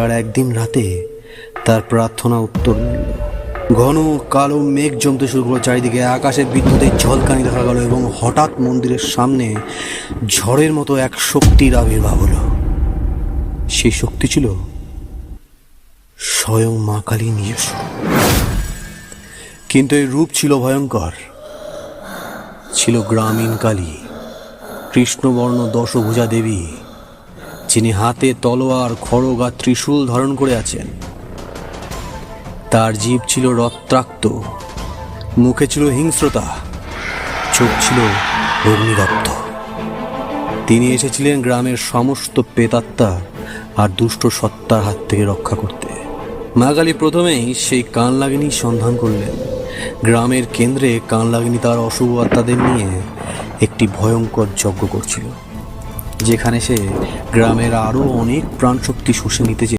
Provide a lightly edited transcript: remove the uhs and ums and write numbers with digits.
আর একদিন রাতে তার প্রার্থনা উত্তর মিলল। ঘন কালো মেঘ জমতে শুরু করলো চারিদিকে, আকাশে বিদ্যুতের ঝলকানি দেখা গেল এবং হঠাৎ মন্দিরের সামনে ঝড়ের মতো এক শক্তির আবির্ভাব হলো। সেই শক্তি ছিল স্বয়ং মা কালী নিজস্ব, কিন্তু এই রূপ ছিল ভয়ঙ্কর। ছিল গ্রামীণ কালী, কৃষ্ণবর্ণ দশভুজা দেবী, যিনি হাতে তলোয়ার, খড়গ আর ত্রিশূল ধারণ করে আছেন। তার জিভ ছিল রক্তাক্ত, মুখে ছিল হিংস্রতা, চোখ ছিল অগ্নিদগ্ধ। তিনি এসেছিলেন গ্রামের সমস্ত প্রেতাত্মা আর দুষ্ট সত্তার হাত থেকে রক্ষা করতে। মা কালী প্রথমেই সেই কানলাগিনীর সন্ধান করলেন। গ্রামের কেন্দ্রে কানলাগিনী তার অশুভ আত্মাদের নিয়ে একটি ভয়ঙ্কর যজ্ঞ করছিল, যেখানে সে গ্রামের আরও অনেক প্রাণশক্তি শুষে নিতে